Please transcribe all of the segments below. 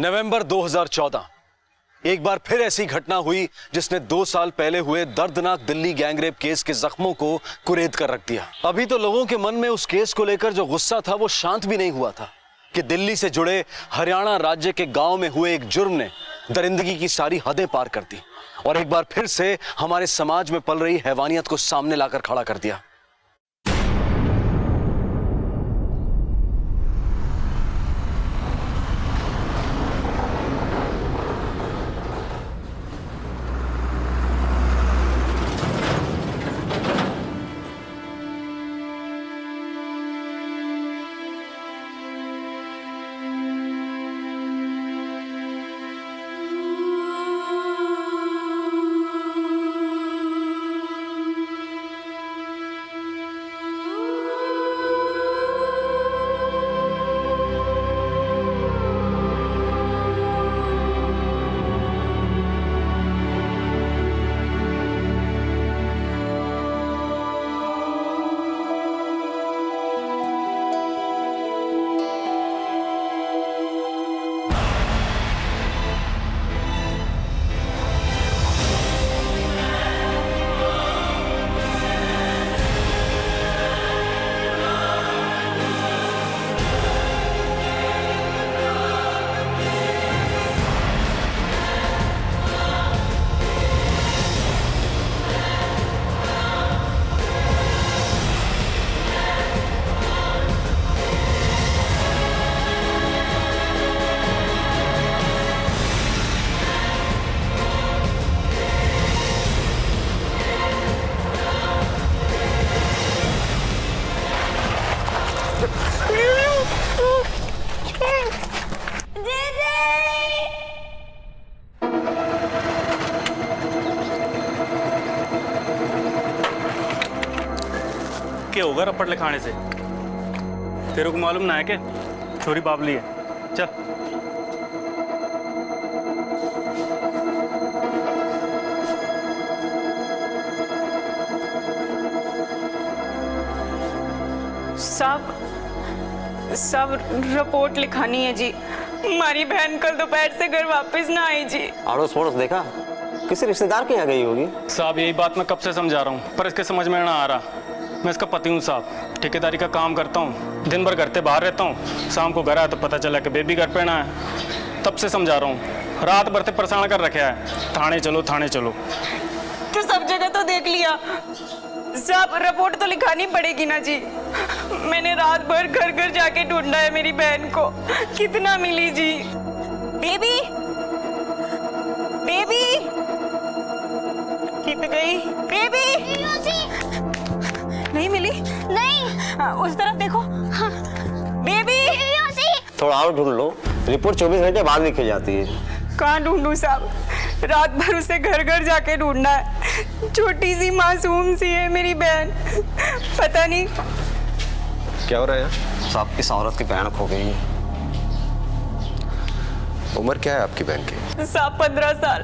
नवंबर 2014 एक बार फिर ऐसी घटना हुई जिसने 2 साल पहले हुए दर्दनाक दिल्ली गैंगरेप केस के जख्मों को कुरेद कर रख दिया। अभी तो लोगों के मन में उस केस को लेकर जो गुस्सा था वो शांत भी नहीं हुआ था कि दिल्ली से जुड़े हरियाणा राज्य के गांव में हुए एक जुर्म ने दरिंदगी की सारी हदें पार कर दी और एक बार फिर से हमारे समाज में पल रही हैवानियत को सामने लाकर खड़ा कर दिया। क्या होगा रप्पट लिखाने से? तेरे को मालूम ना है क्या छोरी बाबली है? चल सब रिपोर्ट लिखानी है जी। हमारी बहन कल दोपहर से घर वापस ना आई जी। अड़ोस पड़ोस देखा? किसी रिश्तेदार के यहाँ गई होगी। साहब यही बात मैं कब से समझा रहा हूँ पर इसके समझ में ना आ रहा। मैं इसका पति हूँ साहब, ठेकेदारी का काम करता हूँ, दिन भर घर से बाहर रहता हूँ, शाम को घर आया तो पता चला कि बेबी घर पे ना है। तब से समझा रहा हूँ, रात भर से परेशान कर रखा है। थाने चलो थाने चलो। तो सब जगह तो देख लिया साहब, रिपोर्ट तो लिखानी पड़ेगी ना जी। मैंने रात भर घर घर जाके ढूंढा है मेरी बहन को, कितना मिली जी। बेबी बेबी कित गई? बेबी नहीं मिली? नहीं, उस तरफ देखो। हाँ। बेबी थोड़ा और ढूंढ लो, रिपोर्ट 24 घंटे बाद लिखी जाती है। कहाँ ढूंढूं साहब, रात भर उसे घर घर जाके ढूंढना है। छोटी सी मासूम सी है मेरी बहन, पता नहीं क्या हो रहा है। साहब किस औरत की बहन खो गई है। उम्र क्या है आपकी बहन की? साहब 15 साल,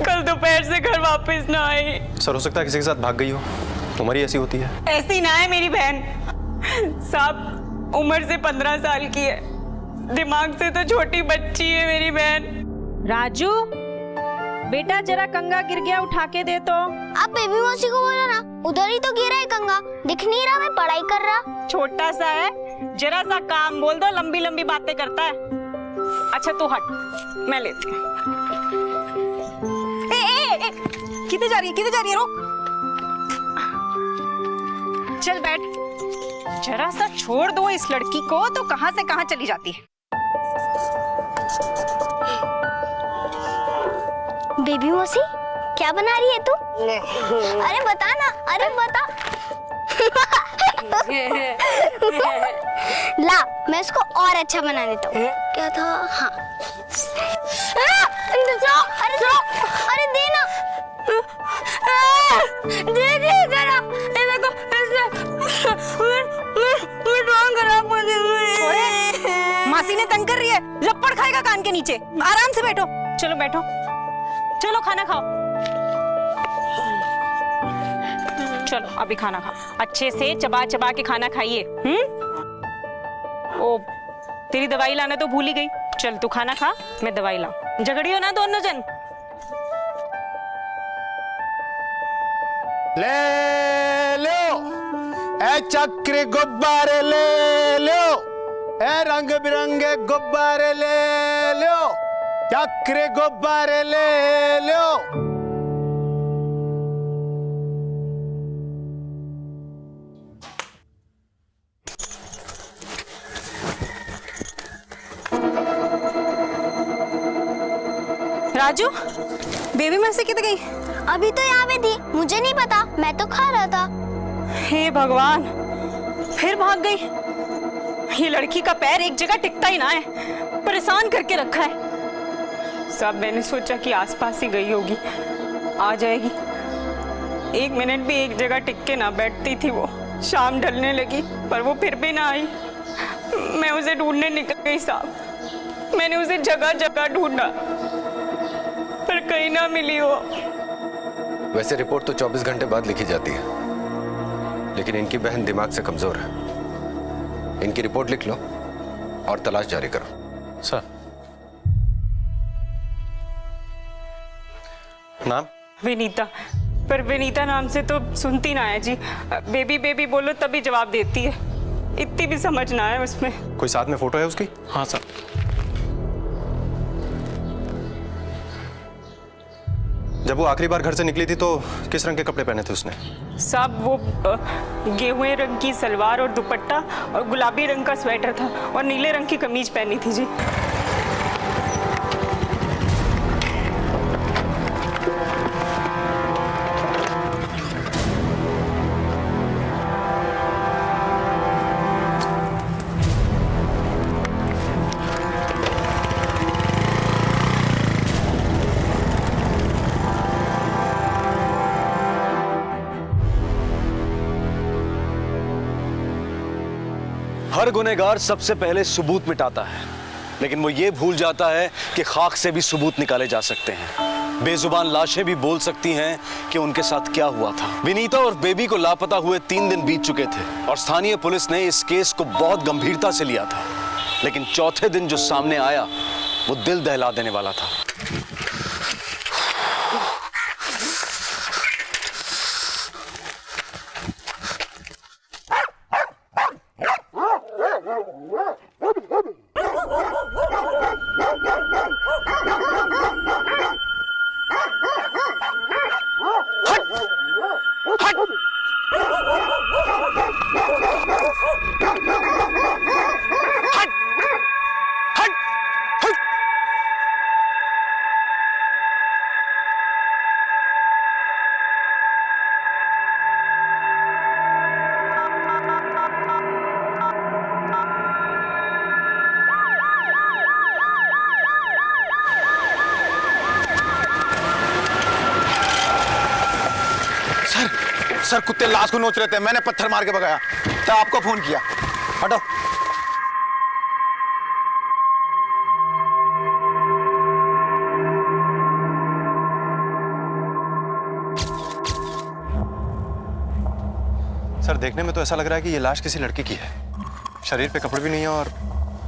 कल दोपहर से घर वापस ना आई। सर हो सकता है किसी के साथ भाग गई हो, उम्र ही ऐसी होती है। ऐसी ना है मेरी बहन साहब, उम्र से 15 साल की है, दिमाग से तो छोटी बच्ची है मेरी बहन। राजू बेटा जरा कंगा गिर गया, उठा के दे तो। आप बेबी मौसी को बोलो ना, उधर ही तो गिरा है कंगा, दिख नहीं रहा? मैं पढ़ाई कर रहा। छोटा सा है, जरा सा काम बोल दो, लंबी लंबी बातें करता है। अच्छा तू हट, मैं लेती हूँ। किधर जा रही है? किधर जा रही है? रुक, चल बैठ। जरा सा छोड़ दो इस लड़की को तो कहां से कहां चली जाती है। बेबी मौसी क्या बना रही है तू? अरे बता ना, अरे बता। ला मैं इसको और अच्छा बना देता हूँ। क्या था? हाँ अरे अरे देना, दे दे जरा। मासी ने तंग कर रही है, लपड़ खाएगा कान के नीचे। आराम से बैठो, चलो बैठो, चलो खाना खाओ। चलो अभी खाना खाओ, अच्छे से चबा चबा के खाना खाइए। ओ तेरी दवाई लाना तो भूल ही गई, चल तू खाना खा, मैं दवाई लाऊं। झगड़ियो ना दोनों जन। ले लो ए चक्र गुब्बारे, ले लो ए रंग बिरंगे गुब्बारे, ले लो चक्र गुब्बारे, ले लो। राजू, बेबी में से किधर गई? अभी तो यहाँ पे थी, मुझे नहीं पता, मैं तो खा रहा था। हे भगवान, फिर भाग गई। ये लड़की का पैर एक जगह टिकता ही ना है, परेशान करके रखा है। सब मैंने सोचा कि आसपास ही गई होगी, आ जाएगी। 1 मिनट भी एक जगह टिक के ना बैठती थी वो। शाम ढलने लगी पर वो फिर भी ना आई। मैं उसे ढूंढने निकल गई साहब। मैंने उसे जगह जगह ढूंढा पर कहीं ना मिली वो। वैसे रिपोर्ट तो 24 घंटे बाद लिखी जाती है, लेकिन इनकी बहन दिमाग से कमजोर है। इनकी रिपोर्ट लिख लो और तलाश जारी करो। सर। नाम? विनीता। पर विनीता नाम से तो सुनती ना है जी। बेबी बेबी बोलो तभी जवाब देती है। इतनी भी समझ ना है उसमें। कोई साथ में फोटो है उसकी? हाँ सर। जब वो आखिरी बार घर से निकली थी तो किस रंग के कपड़े पहने थे उसने? सब वो गेहुए रंग की सलवार और दुपट्टा और गुलाबी रंग का स्वेटर था और नीले रंग की कमीज पहनी थी जी। हर गुनहगार सबसे पहले सबूत मिटाता है, लेकिन वो ये भूल जाता है कि खाक से भी सबूत निकाले जा सकते हैं। बेजुबान लाशें भी बोल सकती हैं कि उनके साथ क्या हुआ था। विनीता और बेबी को लापता हुए 3 दिन बीत चुके थे और स्थानीय पुलिस ने इस केस को बहुत गंभीरता से लिया था। लेकिन चौथे दिन जो सामने आया वो दिल दहला देने वाला था। सर कुत्ते लाश को नोच रहे थे, मैंने पत्थर मार के भगाया तो आपको फोन किया। हटो। सर देखने में तो ऐसा लग रहा है कि ये लाश किसी लड़की की है। शरीर पे कपड़े भी नहीं है और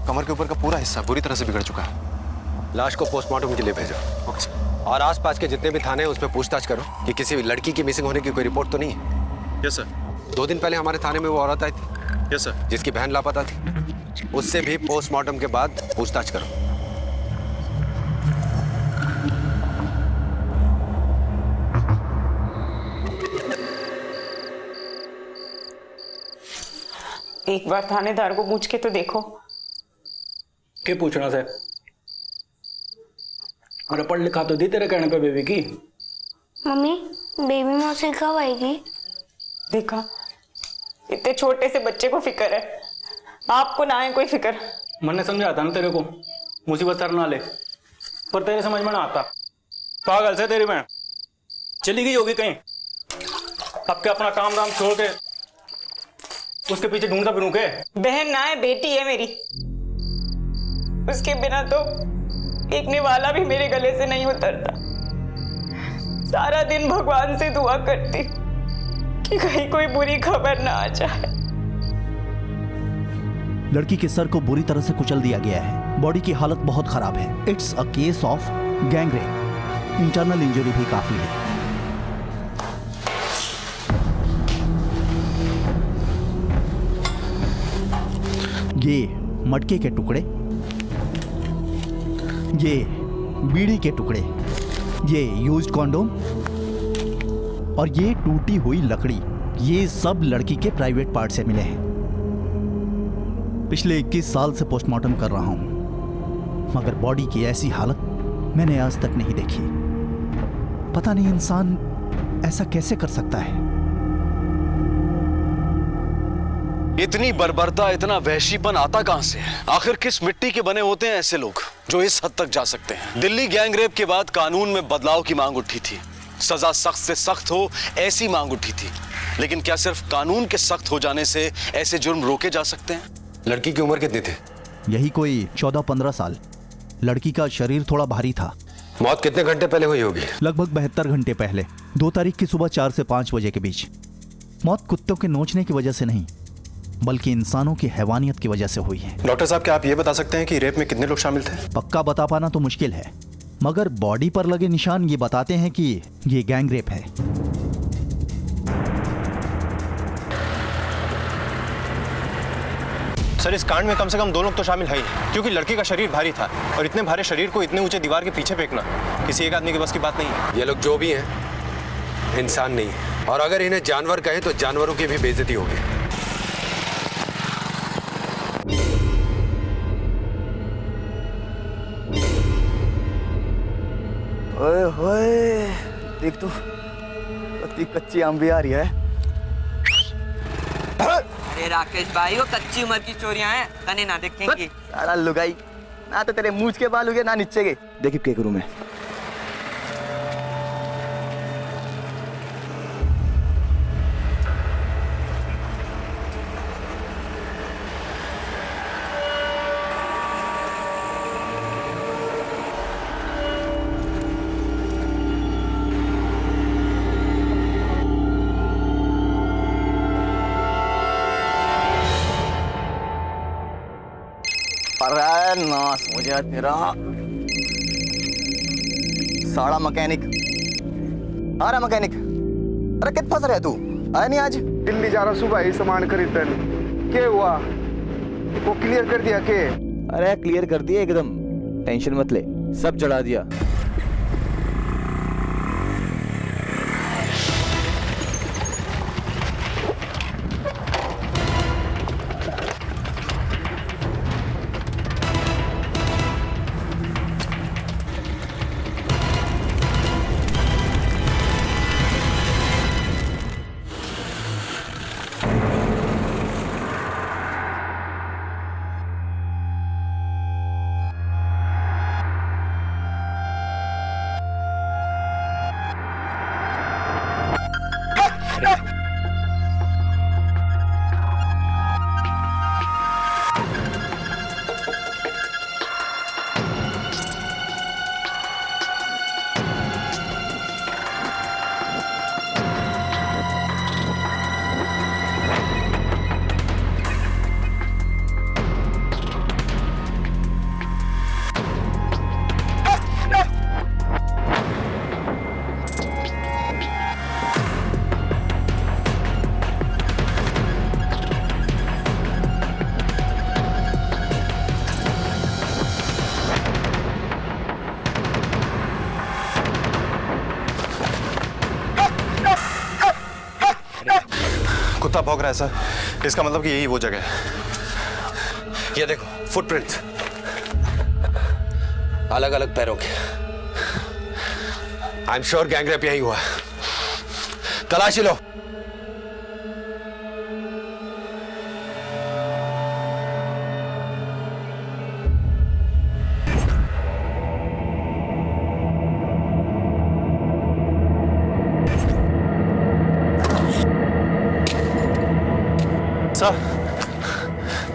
कमर के ऊपर का पूरा हिस्सा बुरी तरह से बिगड़ चुका है। लाश को पोस्टमार्टम के लिए भेजो। Okay sir. और आसपास के जितने भी थाने हैं उसमें पूछताछ करो कि किसी लड़की की मिसिंग होने की कोई रिपोर्ट तो नहीं है। Yes sir. 2 दिन पहले हमारे थाने में वो औरत आई थी। Yes sir. जिसकी बहन लापता थी, उससे भी पोस्टमार्टम के बाद पूछताछ करो। एक बार थानेदार को पूछ के तो देखो। क्या पूछना से? अरे पढ़ लिखा तो दी तेरे कहने पे बेबी की। मम्मी, बेबी मौसी कब आएगी? देखा, इतने छोटे से बच्चे को फिक्र है, आपको ना है कोई फिक्र। मैंने समझाया था ना तेरे को, मुसीबत सर ना ले, पर तेरे समझ में ना आता। पागल से तेरी बहन चली गई होगी कहीं, अब क्या अपना काम दाम छोड़ के उसके पीछे ढूंढता फिरूं के? बहन ना है, बेटी है मेरी। उसके बिना तो एकने वाला भी मेरे गले से नहीं उतरता। सारा दिन भगवान से दुआ करती कि कहीं कोई बुरी खबर ना आ जाए। लड़की के सर को बुरी तरह से कुचल दिया गया है। बॉडी की हालत बहुत खराब है। It's a case of gang rape. Internal injury भी काफी है। ये मटके के टुकड़े, ये बीड़ी के टुकड़े, ये यूज्ड कॉन्डोम और ये टूटी हुई लकड़ी, ये सब लड़की के प्राइवेट पार्ट से मिले हैं। पिछले 21 साल से पोस्टमार्टम कर रहा हूं, मगर बॉडी की ऐसी हालत मैंने आज तक नहीं देखी। पता नहीं इंसान ऐसा कैसे कर सकता है। इतनी बर्बरता, इतना वहशीपन आता कहां से है? आखिर किस मिट्टी के बने होते हैं ऐसे लोग जो इस हद तक जा सकते हैं? दिल्ली गैंगरेप के बाद कानून में बदलाव की मांग उठी थी, सजा सख्त से सख्त हो ऐसी मांग उठी थी। लेकिन क्या सिर्फ कानून के सख्त हो जाने से ऐसे जुर्म रोके जा सकते हैं? लड़की की उम्र कितनी थी? यही कोई 14-15 साल। लड़की का शरीर थोड़ा भारी था। मौत कितने घंटे पहले हुई होगी? लगभग 72 घंटे पहले, 2 तारीख की सुबह 4 से 5 बजे के बीच। मौत कुत्तों के नोचने की वजह से नहीं, बल्कि इंसानों की हैवानियत की वजह से हुई है। डॉक्टर साहब, क्या आप ये बता सकते हैं कि रेप में कितने लोग शामिल थे? पक्का बता पाना तो मुश्किल है, मगर बॉडी पर लगे निशान ये बताते हैं कि ये गैंग रेप है। सर, इस कांड में कम से कम 2 लोग तो शामिल है ही, क्योंकि लड़की का शरीर भारी था और इतने भारी शरीर को इतने ऊंचे दीवार के पीछे फेंकना किसी एक आदमी के बस की बात नहीं है। ये लोग जो भी हैं इंसान नहीं है, और अगर इन्हें जानवर कहें तो जानवरों की भी बेइज्जती होगी। ओए होए, देख तो कच्ची कच्ची आम भी आ रही है। अरे राकेश भाई, वो कच्ची उम्र की चोरियां हैं, तने ना देखेंगी। सारा लुगाई, ना तो तेरे मूंछ के बाल उगे ना नीचे के। देखिए क्या करूं मैं। अरे नास हो जाए तेरा साड़ा मैकेनिक। आ रहा मैकेनिक। अरे कित फंस रहा तू? आया नहीं आज? दिल्ली जा रहा सुबह ही सामान खरीदन। क्या हुआ? वो क्लियर कर दिया के? अरे क्लियर कर दिया एकदम, टेंशन मत ले, सब चढ़ा दिया। कुत्ता भौंक रहा है सर, इसका मतलब कि यही वो जगह है। ये देखो फुटप्रिंट्स, अलग अलग पैरों के। आई एम श्योर गैंगरेप यही हुआ। तलाशी लो।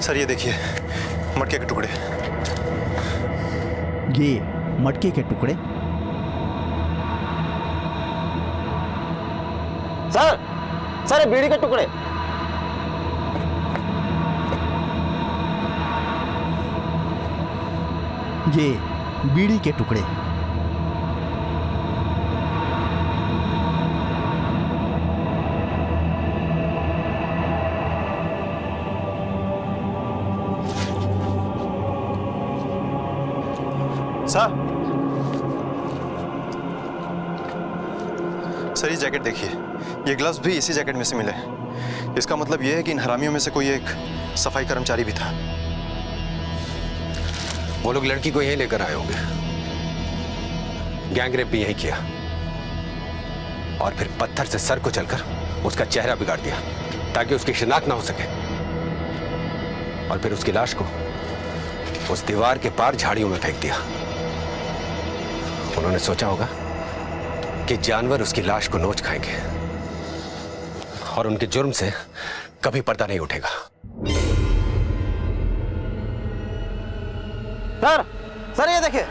सर ये देखिए मटके के टुकड़े। ये मटके के टुकड़े? सर ये बीड़ी के टुकड़े। ये बीड़ी के टुकड़े। सर ये जैकेट देखिए, ये ग्लव्स भी इसी जैकेट में से मिले। इसका मतलब ये है कि इन हरामियों में से कोई एक सफाई कर्मचारी भी था। वो लोग लड़की को यहीं लेकर आए होंगे, गैंग रेप भी यहीं किया और फिर पत्थर से सर को चलकर उसका चेहरा बिगाड़ दिया ताकि उसकी शिनाख्त ना हो सके, और फिर उसकी लाश को उस दीवार के पार झाड़ियों में फेंक दिया। उन्होंने सोचा होगा कि जानवर उसकी लाश को नोच खाएंगे और उनके जुर्म से कभी पर्दा नहीं उठेगा। सर ये देखिए,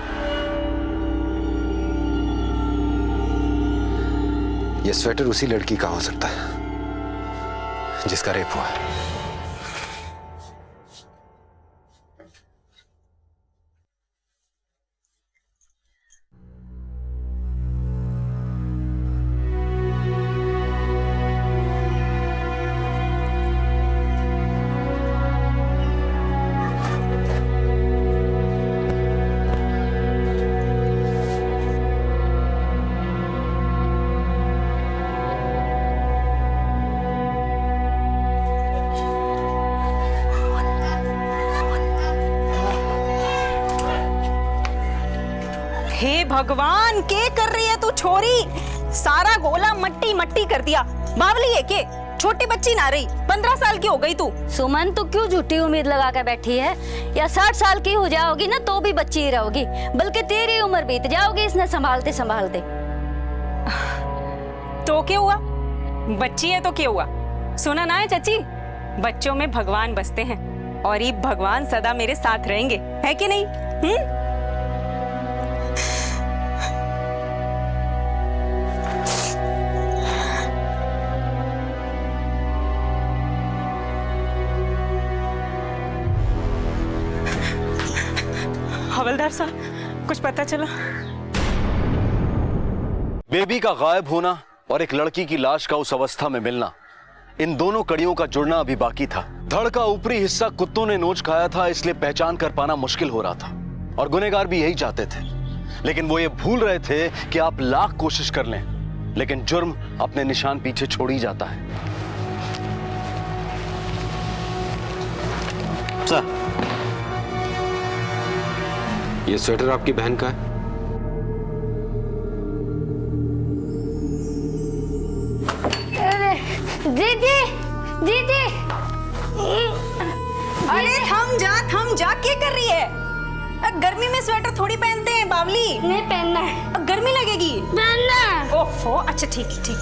ये स्वेटर उसी लड़की का हो सकता है जिसका रेप हुआ है। हे भगवान, के कर रही है तू छोरी? सारा गोला मट्टी मट्टी कर दिया। बावली है के? छोटी बच्ची ना रही, 15 साल की हो गई तू। सुमन, तू क्यों झूठी उम्मीद लगा कर बैठी है? या 60 साल की हो जाओगी ना तो भी बच्ची ही रहोगी, बल्कि तेरी उम्र बीत जाओगी इसने संभालते संभालते। तो क्या हुआ? बच्ची है तो क्या हुआ? सुना ना है चाची, बच्चों में भगवान बसते हैं और ये भगवान सदा मेरे साथ रहेंगे, है कि नहीं? हवलदार साहब, कुछ पता चला? बेबी का गायब होना और एक लड़की की लाश का उस अवस्था में मिलना, इन दोनों कड़ियों का जुड़ना अभी बाकी था। धड़ का ऊपरी हिस्सा कुत्तों ने नोच खाया था, इसलिए पहचान कर पाना मुश्किल हो रहा था और गुनहगार भी यही चाहते थे, लेकिन वो ये भूल रहे थे कि आप लाख कोशिश कर लें लेकिन जुर्म अपने निशान पीछे छोड़ ही जाता है। सर, ये स्वेटर आपकी बहन का है? दीदी, दीदी। अरे थम जा, क्या कर रही है? गर्मी में स्वेटर थोड़ी पहनते हैं बावली। नहीं पहनना है। गर्मी लगेगी। पहनना। ओफो, अच्छा ठीक है।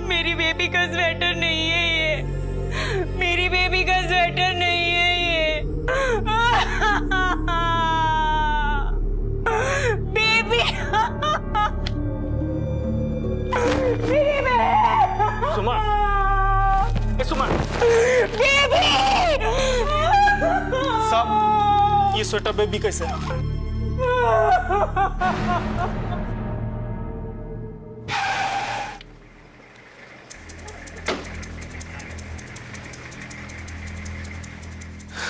मेरी बेबी का स्वेटर नहीं है ये, मेरी बेबी का स्वेटर नहीं है ये। बेबी, मेरी बेबी। सुमन, सुमन। बेबी। साहब, ये स्वेटर बेबी कैसे है?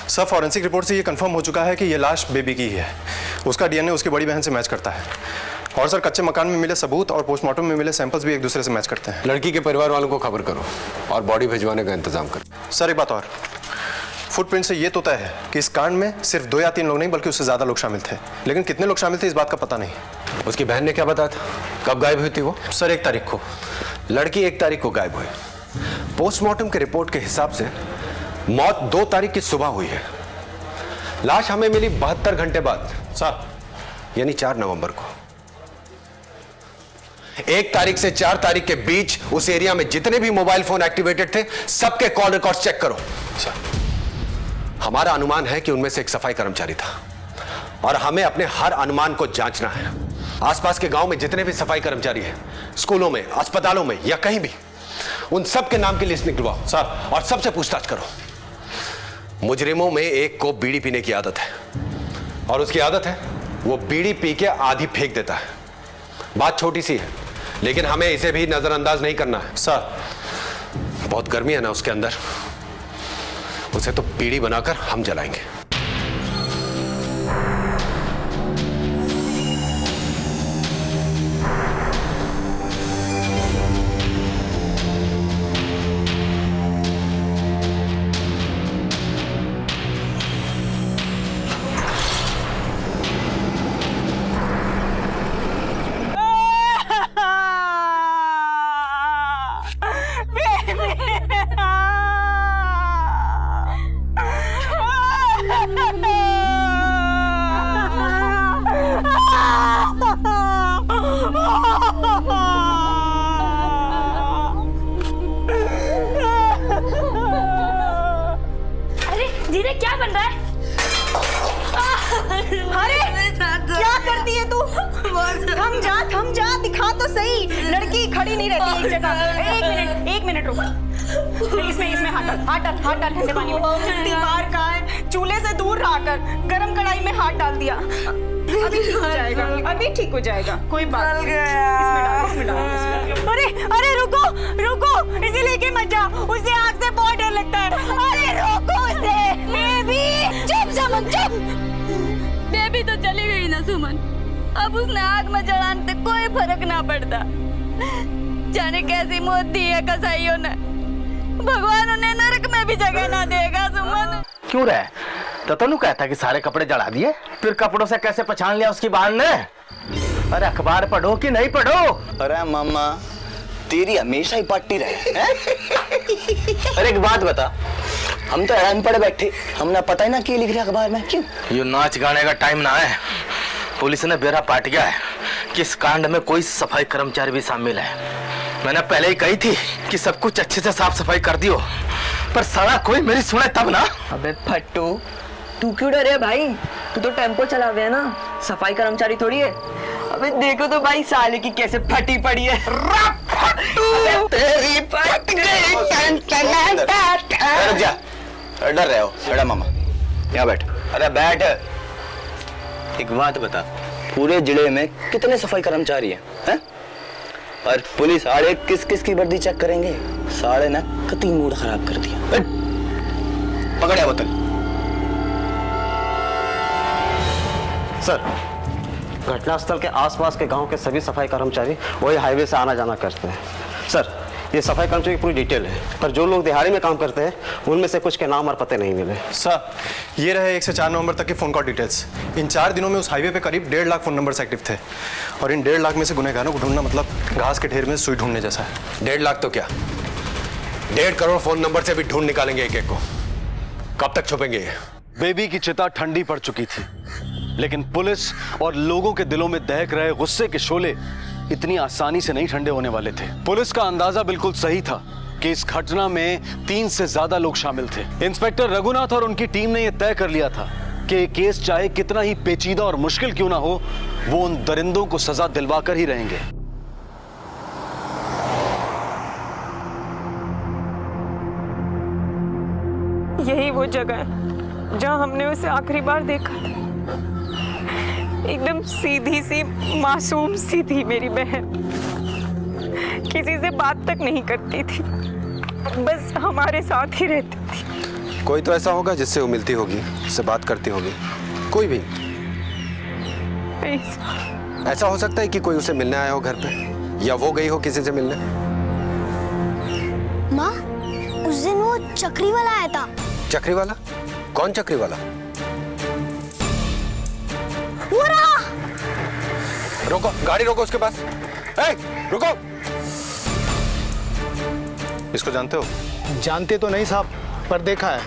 सर, फॉरेंसिक रिपोर्ट से ये कंफर्म हो चुका है कि ये लाश बेबी की ही है। उसका डीएनए उसकी बड़ी बहन से मैच करता है और सर कच्चे मकान में मिले सबूत और पोस्टमार्टम में मिले सैंपल्स भी एक दूसरे से मैच करते हैं। लड़की के परिवार वालों को खबर करो और बॉडी भिजवाने का इंतजाम करो। सर एक बात और, फुटप्रिंट से ये तो तय है कि इस कांड में सिर्फ 2 या 3 लोग नहीं बल्कि उससे ज्यादा लोग शामिल थे, लेकिन कितने लोग शामिल थे इस बात का पता नहीं। उसकी बहन ने क्या बताया था? कब गायब हुई थी वो? सर 1 तारीख को। लड़की 1 तारीख को गायब हुई। पोस्टमार्टम के रिपोर्ट के हिसाब से मौत 2 तारीख की सुबह हुई है। लाश हमें मिली 72 घंटे बाद सर, यानी 4 नवंबर को। 1 तारीख से 4 तारीख के बीच उस एरिया में जितने भी मोबाइल फोन एक्टिवेटेड थे सबके कॉल रिकॉर्ड्स चेक करो। हमारा अनुमान है कि उनमें से एक सफाई कर्मचारी था और हमें अपने हर अनुमान को जांचना है। आसपास के गांव में जितने भी सफाई कर्मचारी हैं, स्कूलों में, अस्पतालों में या कहीं भी, उन सब के नाम की लिस्ट निकलवाओ सर और सबसे पूछताछ करो। मुजरिमों में एक को बीड़ी पीने की आदत है, और उसकी आदत है वो बीड़ी पी के आधी फेंक देता है। बात छोटी सी है, लेकिन हमें इसे भी नजरअंदाज नहीं करना है। सर, बहुत गर्मी है ना उसके अंदर, उसे तो बीड़ी बनाकर हम जलाएंगे। अरे जीरे क्या बन रहा है? अरे क्या करती है तू? थम जा, दिखा तो सही। लड़की खड़ी नहीं रहती एक जगह। एक मिनट रुक। इसमें हाथ डाल ठंडे पानी में। दीवार का है, चूल्हे से दूर रखकर गरम कढ़ाई में हाथ डाल दिया। अभी ठीक हो जाएगा, कोई बात नहीं। इसमें डाल। अरे रुको, इसे लेके मत जा, उसे आग से बहुत डर लगता है। अरे रोको उसे। बेबी चुप सुमन, चुप। बेबी तो चली गई ना सुमन, अब उसने आग में जलाने से कोई फर्क ना पड़ता। जाने कैसी मौत दी है कसाईयों ने, भगवान उन्हें नरक में भी जगह ना देगा सुमन। क्यों रहे? तो तनु कहता कि सारे कपड़े जला दिए, फिर कपड़ों से कैसे पहचान लिया उसकी बाल ने? अरे अखबार पढ़ो कि नहीं पढ़ो? अरे मामा, तेरी हमेशा ही पट्टी रहे। अरे एक बात बता, हम तो हैरान पड़े बैठे, हमने पता ही ना क्या लिख रहे अखबार में। क्यों? ये नाच गाने का टाइम ना है। पुलिस ने बेरा पाट गया है कि इस कांड में कोई सफाई कर्मचारी भी शामिल है। मैंने पहले ही कही थी कि सब कुछ अच्छे से साफ सफाई कर दियो, पर साला कोई मेरी सुने तब ना। अबे फट्टू, तू क्यों डरे भाई? तू तो टेम्पो चला हुआ है ना, सफाई कर्मचारी थोड़ी है। अबे देखो तो भाई साले की कैसे फटी पड़ी है। तेरी डर रहे हो? बड़ा मामा यहाँ बैठ। अरे बैठ। एक बात बता, पूरे जिले में कितने सफाई कर्मचारी हैं? और पुलिस आड़े किस किस की वर्दी चेक करेंगे? साले ने कति मूड खराब कर दिया। पकड़िया बोतल। सर, घटनास्थल के आसपास के गांव के सभी सफाई कर्मचारी वही हाईवे से आना जाना करते हैं। सर, ये सफाई कर्मचारी की पूरी डिटेल है, पर जो लोग दिहाड़ी में काम करते हैं उनमें से कुछ के नाम और पते नहीं मिले। सर, ये रहे 1 से 4 नवंबर तक के फोन कॉल डिटेल्स। इन 4 दिनों में उस हाईवे पे करीब 1.5 लाख फोन नंबर्स एक्टिव थे, और इन 1.5 लाख में से गुनहगारों को ढूंढना मतलब घास के ढेर में सुई ढूंढने जैसा है। 1.5 लाख तो क्या, 1.5 करोड़ फोन नंबर से भी ढूंढ निकालेंगे एक एक को। कब तक छुपेंगे ये? बेबी की चिता ठंडी पड़ चुकी थी, लेकिन पुलिस और लोगों के दिलों में दहक रहे गुस्से के शोले इतनी आसानी से नहीं ठंडे होने वाले थे। पुलिस का अंदाजा बिल्कुल सही था कि इस घटना में 3 से ज्यादा लोग शामिल थे। इंस्पेक्टर रघुनाथ और उनकी टीम ने यह तय कर लिया था कि ये केस चाहे कितना ही पेचीदा और मुश्किल क्यों ना हो, वो उन दरिंदों को सजा दिलवाकर ही रहेंगे। यही वो जगह है जहां हमने उसे आखिरी बार देखा था। एकदम सीधी सी मासूम सी थी मेरी बहन, किसी से बात तक नहीं करती थी, बस हमारे साथ ही रहती थी। कोई तो ऐसा होगा जिससे वो मिलती होगी, उससे बात करती होगी, कोई भी। ऐसा हो सकता है कि कोई उसे मिलने आया हो घर पे, या वो गई हो किसी से मिलने। माँ, उस दिन वो चक्री वाला आया था। चक्री वाला? कौन चक्री वाला? वो रहा। रोको, गाड़ी रोको उसके पास। रुको। इसको जानते हो? जानते तो नहीं साहब, पर देखा है।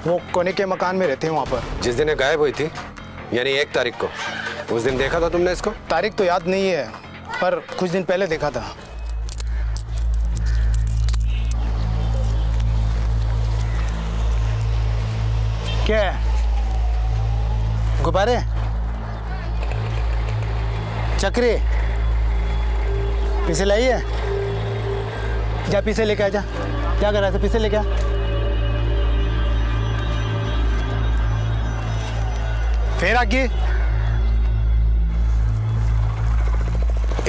वो कोने के मकान में रहते हैं वहाँ पर। जिस दिन ये गायब हुई थी, यानी 1 तारीख को, उस दिन देखा था तुमने इसको? तारीख तो याद नहीं है, पर कुछ दिन पहले देखा था। क्या है? गुब्बारे? चक्री? पीछे लाइए। जा पीछे लेके आ जा। क्या कर रहा था? पीछे लेके आ। फिर आगे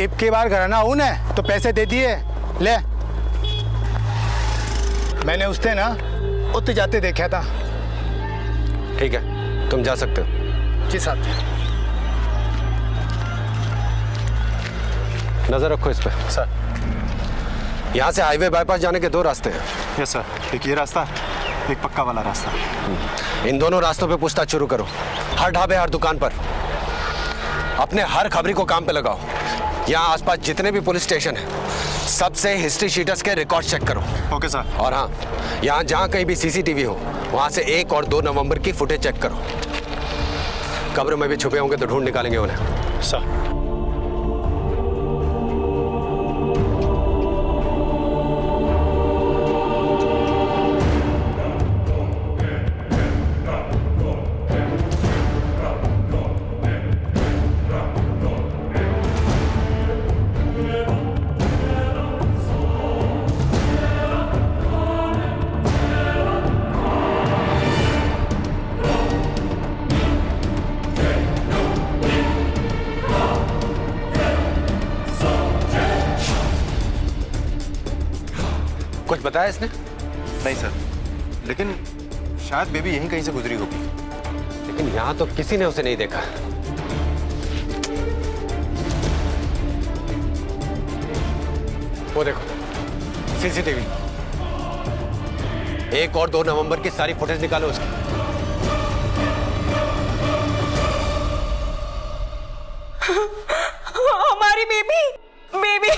इब की बार घर ना ऊन है तो पैसे दे दिए ले। मैंने उससे ना उत जाते देखा था। ठीक है, तुम जा सकते हो। जी साहब। नजर रखो इस पे। सर। यहाँ से हाईवे बाईपास जाने के 2 रास्ते हैं। यस सर, एक ये रास्ता, एक पक्का वाला रास्ता। इन दोनों रास्तों पे पूछताछ शुरू करो। हर ढाबे, हर दुकान पर अपने हर खबरी को काम पे लगाओ। यहाँ आसपास जितने भी पुलिस स्टेशन हैं, सबसे हिस्ट्री शीटर्स के रिकॉर्ड चेक करो। Okay sir. और हाँ, यहाँ जहाँ कहीं भी सीसीटीवी हो, वहाँ से 1 और 2 नवंबर की फुटेज चेक करो। कब्र में भी छुपे होंगे तो ढूंढ निकालेंगे उन्हें। सर। कुछ बताया इसने? नहीं सर, लेकिन शायद बेबी यहीं कहीं से गुजरी होगी। लेकिन यहाँ तो किसी ने उसे नहीं देखा। वो देखो सीसीटीवी, 1 और 2 नवंबर की सारी फुटेज निकालो उसकी। हमारी बेबी बेबी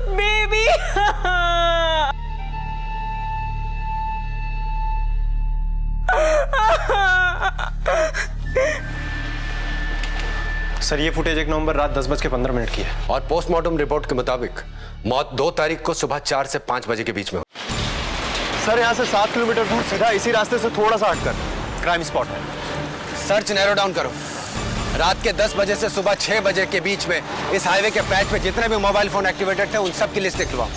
बेबी सर, ये फुटेज 1 नवंबर रात 10:15 की है और पोस्टमार्टम रिपोर्ट के मुताबिक मौत 2 तारीख को सुबह 4 से 5 बजे के बीच में। सर, यहाँ से 7 किलोमीटर दूर सीधा इसी रास्ते से थोड़ा सा हटकर क्राइम स्पॉट है। सर्च नैरो डाउन करो। रात के 10 बजे से सुबह 6 बजे के बीच में इस हाईवे के पैच पे जितने भी मोबाइल फोन एक्टिवेटेड थे, उन सब की लिस्ट निकलवाओ।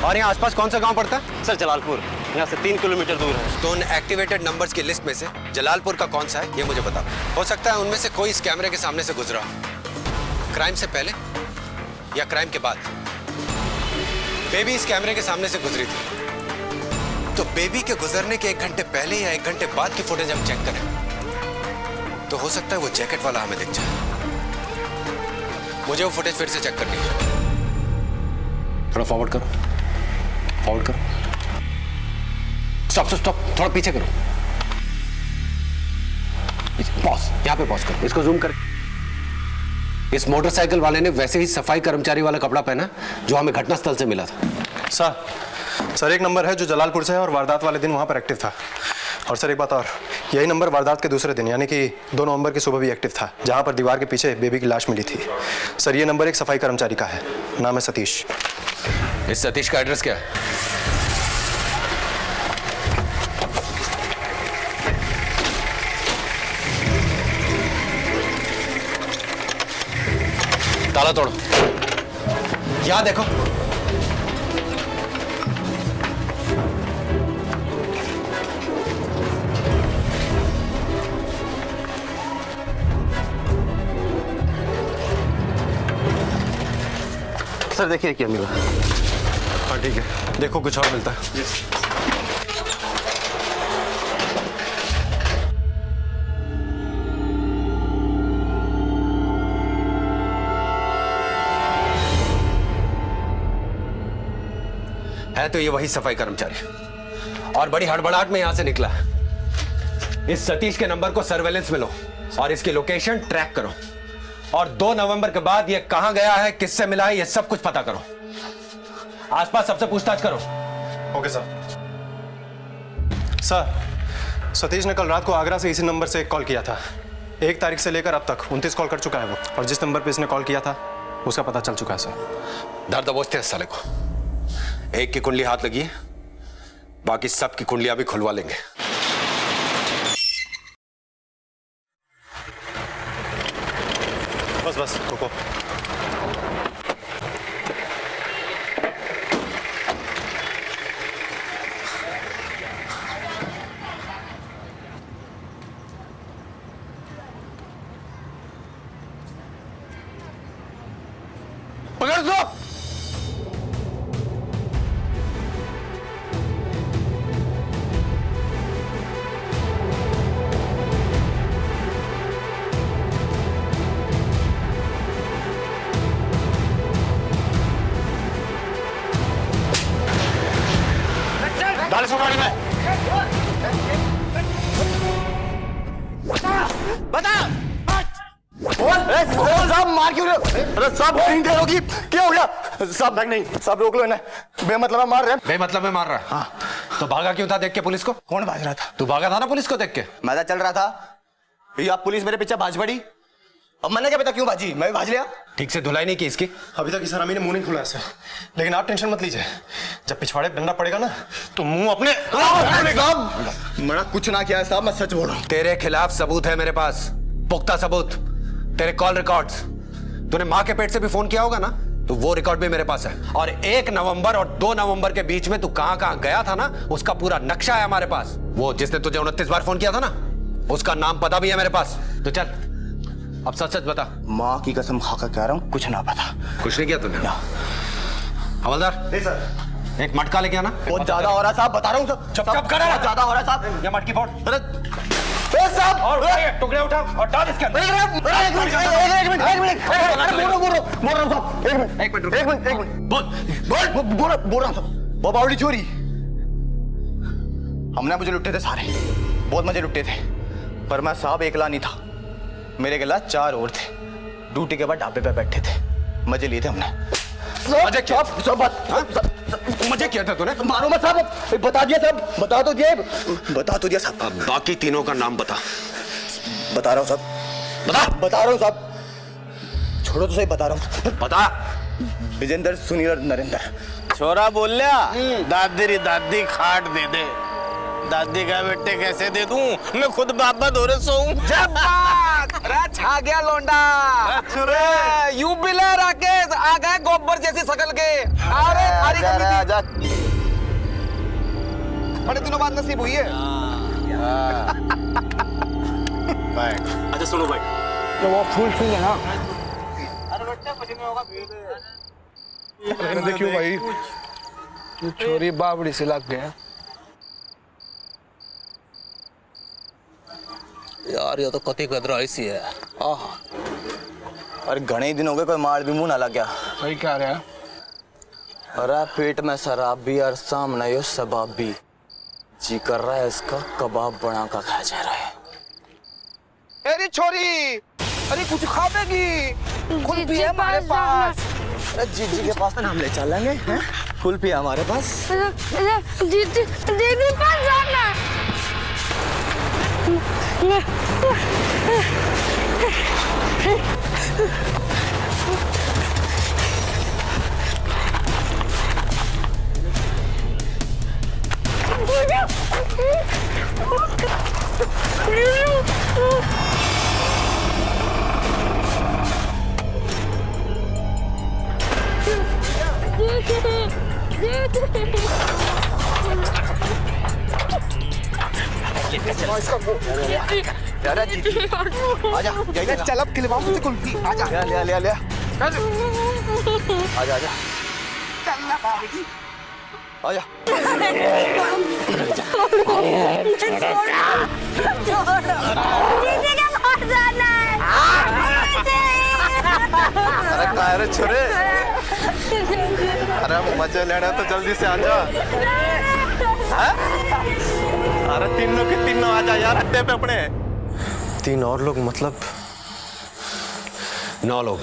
और यहाँ आसपास कौन सा गांव पड़ता है? सर जलालपुर, यहाँ से 3 किलोमीटर दूर है। तो उन एक्टिवेटेड नंबर्स की लिस्ट में से जलालपुर का कौन सा है, ये मुझे बताओ। हो सकता है उनमें से कोई इस कैमरे के सामने से गुजरा हो। क्राइम से पहले या क्राइम के बाद। बेबी इस कैमरे के सामने से गुजरी थी, तो बेबी के गुजरने के 1 घंटे पहले या 1 घंटे बाद की फुटेज हम चेक करें तो हो सकता है वो जैकेट वाला हमें दिख जाए। मुझे वो फुटेज फिर से चेक करनी है। थोड़ा फॉरवर्ड करो, फॉरवर्ड करो। स्टॉप स्टॉप स्टॉप, थोड़ा पीछे करो। पॉज, यहाँ पे पॉज करो। इसको जूम कर। इस मोटरसाइकिल वाले ने वैसे ही सफाई कर्मचारी वाला कपड़ा पहना जो हमें घटनास्थल से मिला था। सर 1 नंबर है जो जलालपुर से है और वारदात वाले दिन वहाँ पर एक्टिव था। और सर एक बात और, यही नंबर वारदात के दूसरे दिन यानी कि 2 नवंबर की सुबह भी एक्टिव था, जहाँ पर दीवार के पीछे बेबी की लाश मिली थी। सर ये नंबर एक सफाई कर्मचारी का है, नाम है सतीश। इस सतीश का एड्रेस क्या है? ताला तोड़ो। यहां देखो। सर देखिए क्या मिला। हाँ ठीक है, देखो कुछ और मिलता है। है तो ये वही सफाई कर्मचारी और बड़ी हड़बड़ाहट में यहां से निकला। इस सतीश के नंबर को सर्वेलेंस में लो और इसकी लोकेशन ट्रैक करो और 2 नवंबर के बाद ये कहां गया है, किससे मिला है, ये सब कुछ पता करो। आसपास सबसे पूछताछ करो। Okay sir. सर, सतीश ने कल रात को आगरा से इसी नंबर से एक कॉल किया था। 1 तारीख से लेकर अब तक 29 कॉल कर चुका है वो, और जिस नंबर पे इसने कॉल किया था उसका पता चल चुका है सर। धर दबोचते हैं साले को। एक की कुंडली हाथ लगी है, बाकी सब की कुंडलियां भी खुलवा लेंगे। बस बस रुको। डाल इसको गाड़ी में। बता साहब मार क्यों रहे हो? अरे साहब नहीं दे रोगी, क्या हो गया? साहब बैग नहीं, साहब रोक लो इन्हें, बेमतलब मार रहे हैं। बेमतलब में मार रहा है? हाँ। तो भागा क्यों था देख के पुलिस को? कौन भाग रहा था? तू भागा था ना पुलिस को देख के? मैं तो चल रहा था, ये आप पुलिस मेरे पीछे भाज पड़ी। अब मैंने क्या पता क्यों भाजी, मैं भी भाज लिया। ठीक से धुलाई नहीं की इसकी? अभी तक इस हरामी ने मुंह नहीं खुला ऐसे, लेकिन आप टेंशन मत लीजिए, जब पिछवाड़े बनना पड़ेगा ना तो मुंह अपने मैंने कुछ ना किया है साहब, मैं सच बोल रहा हूँ। तेरे खिलाफ सबूत है मेरे पास, पुख्ता सबूत, तेरे कॉल रिकॉर्ड्स। तूने माँ के पेट से भी फोन किया होगा ना, तो वो रिकॉर्ड भी मेरे पास है। और 1 नवंबर और 2 नवंबर के बीच में तू कहां कहां गया था ना, उसका पूरा नक्शा है हमारे पास। वो जिसने तुझे 29 बार फोन किया था ना, उसका नाम पता भी है मेरे पास। तो चल अब सच सच बता। माँ की कसम खाकर कह रहा हूँ, कुछ ना पता। कुछ नहीं किया तूने? हवलदार नहीं सर। एक मटका लेके आना। बहुत ज्यादा हो रहा है साहब, बता रहा हूँ सर। चुप कर रहा है। ज्यादा हो रहा है साहब। ये मटकी फोड़। अरे साहब, और टुकड़े उठा और डाल इसके अंदर। एक मिनट बोल रहा हूँ साहब। वो बावड़ी चोरी हमने मुझे लुट्टे थे सारे, बहुत मजे लुट्टे थे, पर मैं साहब एकला नहीं था, मेरे के साथ 4 और थे। ड्यूटी के बाद ढाबे पे बैठे थे, मजे लिए थे हमने। मजे किया? मजे किया था तूने? मारो मत साहब, बता दिया साहब, बता तो दिया साहब। अब बाकी तीनों का नाम बता। बता रहा हूँ साहब, बता रहा हूँ साहब, छोड़ो तो सही, बता रहा हूँ। बता। विजेंद्र, सुनील और नरेंद्र। छोरा बोल लिया, दादी री दादी खाट दे दे। दादी का बेटे कैसे दे दूं, मैं खुद बाबा धोरे सोऊं। जब बात छा गया लौंडा, यू बिला राकेश आ गए गोबर जैसी शकल के। अरे थारी कमी थी, बड़े दिनों बाद नसीब हुई है। अच्छा सुनो भाई, तो वो फूल छूंगे ना। अरे बेटा कुछ नहीं होगा, देखियो भाई, छोरी बाबड़ी से लग गया यार। ये तो कति कदरा ऐसी है। अरे घने ही दिन हो गए, कोई मार भी मुंह ना लग गया। भाई क्या रहा? अरे पेट में शराब भी और सामने यो शबाब भी, जी कर रहा है इसका कबाब बना का खा जा रहा है। अरे छोरी, अरे कुछ खावेगी? कुल्फी है हमारे पास। अरे जीजी के पास तो हम ले चलेंगे, हैं? कुल्फी है हमारे पास। जीजी के पास जाना। आजा, चल अब खिलवाऊं तुझे कुल्फी। आजा, ले। आजा। चलना बाबूजी। आजा। अरे काय रे छोरे, अरे मजा लेना तो जल्दी से आजा। अरे तीनों के तीनों आजा यार अड्डे पे अपने। 3 और लोग मतलब? 9 लोग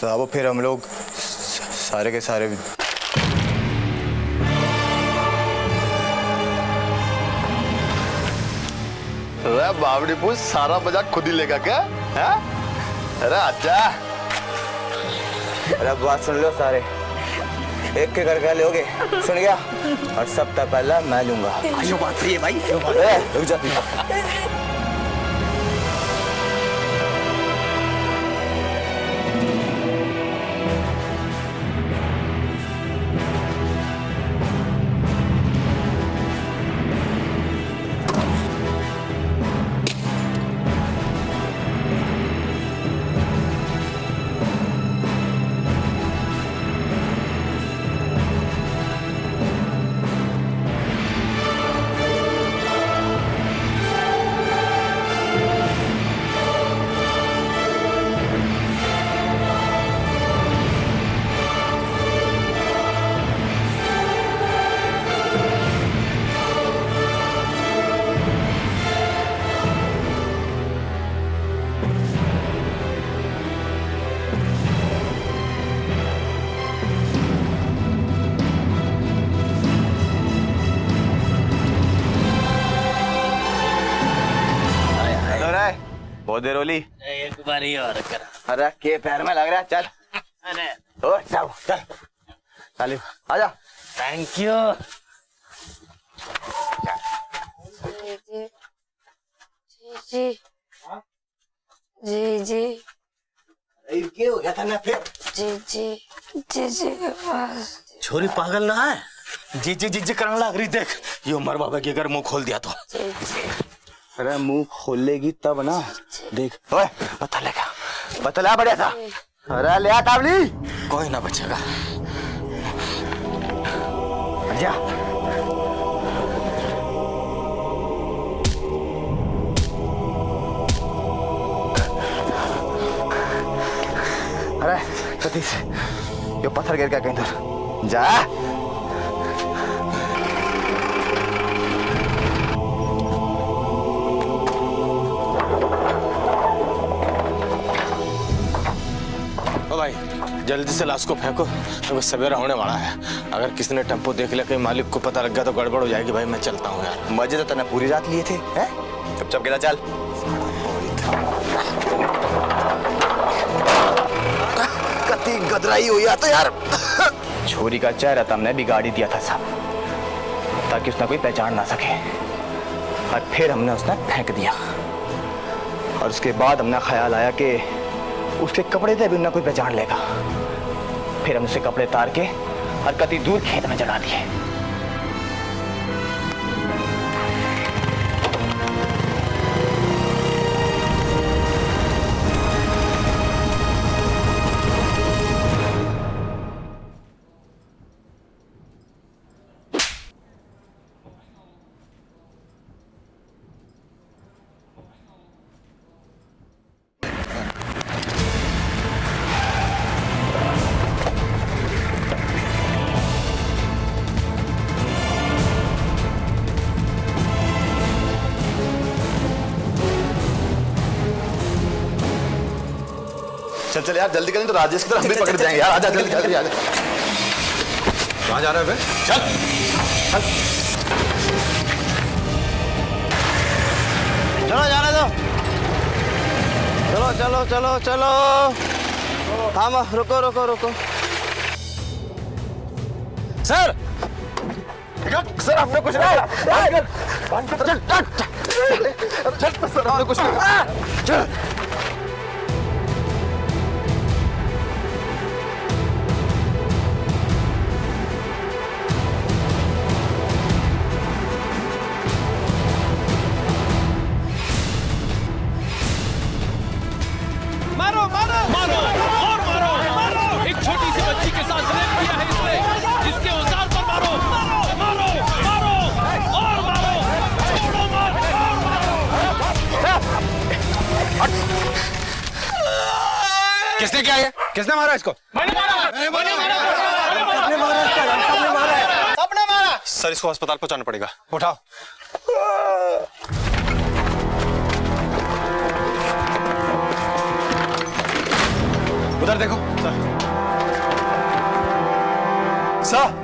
साहब। फिर हम लोग सारे के सारे बावड़ी पूछ सारा मजाक खुद ही लेगा क्या? है? अरे अच्छा, अरे बात सुन लो सारे, एक के करके लोगे, सुन गया? और सबसे पहला मैं लूंगा। यो बात सही है भाई। रुक जा। बहुत देर होली। एक बार ही और कर। अरे के पैर में लग रहा है, चल। अरे ओ चल चल सालिम आजा। Thank you. जी जी जी क्या हो गया था ना फिर? जी जी जी जी बस। छोरी पागल ना है, जी जी जी जी करने लग रही। देख ये उमर बाबा की अगर मुंह खोल दिया तो। अरे मुंह खोलेगी तब ना, देख। ओए पता लगा बढ़िया था। अरे ले आ तावली, कोई ना बचेगा। जा अरे सतीश, ये पत्थर गिर गया कहीं इधर। जा ओ भाई जल्दी से लाश को फेंको, तो सवेरा होने वाला है। अगर किसी ने टेम्पो देख लिया, कहीं मालिक को पता लग गया तो गड़बड़ हो जाएगी। भाई मैं चलता हूँ यार। मजे तो तने पूरी रात लिए थे, हैं? चुपचाप गिरा चल। कती गदराई हुई तो यार। छोरी का चेहरा तो हमने बिगाड़ ही दिया था साहब, ताकि उसने कोई पहचान ना सके। और फिर हमने उसने फेंक दिया, और उसके बाद हमने ख्याल आया कि उसके कपड़े थे भी ना कोई पहचान लेगा। फिर हमने उसे कपड़े तार के और कती दूर खेत में जला दिए। चल चल यार जल्दी करें तो राजेश की तरह हम भी पकड़ जाएंगे यार। आजा जल्दी जल्दी आजा। कहाँ जा रहा है बे? चल चल चलो जाने दो। चलो चलो चलो चलो। हाँ रुको रुको रुको। सर सर आपने कुछ नहीं। चल चल सर आपने कुछ नहीं। चल मारो मारो मारो और मारो मारो। एक छोटी सी बच्ची के साथ रेप किया है इसने, जिसके औजार पर मारो मारो मारो मारो और मारो छोड़ो मत और मारो। किसने किया ये? किसने मारा इसको? मैंने मारा। सबने मारा। सर इसको अस्पताल पहुंचाना पड़ेगा। उठाओ। उधर देखो सर।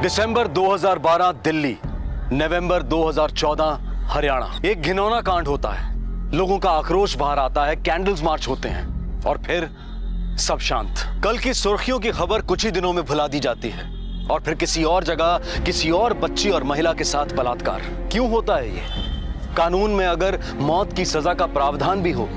दिसंबर 2012 दिल्ली। नवंबर 2014 हरियाणा। एक घिनौना कांड होता है, लोगों का आक्रोश बाहर आता है, कैंडल्स मार्च होते हैं और फिर सब शांत। कल की सुर्खियों की खबर कुछ ही दिनों में भुला दी जाती है और फिर किसी और जगह किसी और बच्ची और महिला के साथ बलात्कार। क्यों होता है ये? कानून में अगर मौत की सजा का प्रावधान भी हो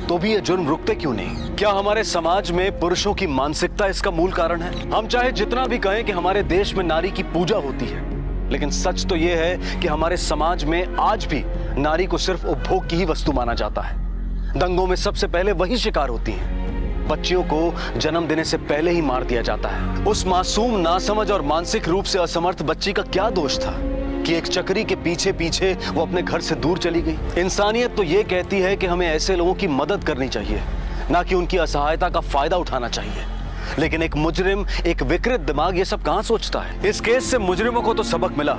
तो भी ये जुर्म रुकते क्यों नहीं? क्या हमारे समाज में पुरुषों की मानसिकता इसका मूल कारण है? हम चाहे जितना भी कहें कि हमारे देश में नारी की पूजा होती है, लेकिन सच तो यह है कि हमारे समाज में आज भी नारी को सिर्फ उपभोग की ही वस्तु माना जाता है। दंगों में सबसे पहले वही शिकार होती हैं। बच्चियों को जन्म देने से पहले ही मार दिया जाता है। उस मासूम, नासमझ और मानसिक रूप से असमर्थ बच्ची का क्या दोष था कि एक चक्री के पीछे पीछे वो अपने घर से दूर चली गई? इंसानियत तो ये कहती है कि हमें ऐसे लोगों की मदद करनी चाहिए, ना कि उनकी असहायता का फायदा उठाना चाहिए। लेकिन एक मुजरिम, एक विकृत दिमाग ये सब कहां सोचता है? इस केस से मुजरिमों को तो सबक मिला,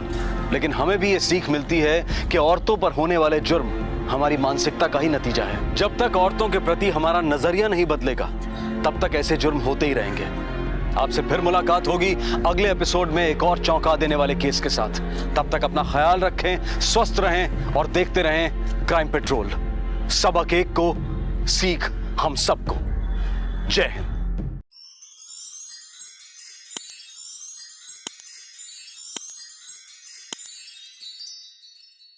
लेकिन हमें भी ये सीख मिलती है कि औरतों पर होने वाले जुर्म हमारी मानसिकता का ही नतीजा है। जब तक औरतों के प्रति हमारा नजरिया नहीं बदलेगा, तब तक ऐसे जुर्म होते ही रहेंगे। आपसे फिर मुलाकात होगी अगले एपिसोड में एक और चौंका देने वाले केस के साथ। तब तक अपना ख्याल रखें, स्वस्थ रहें और देखते रहें क्राइम पेट्रोल। सबक एक को, सीख हम सबको। जय हिंद।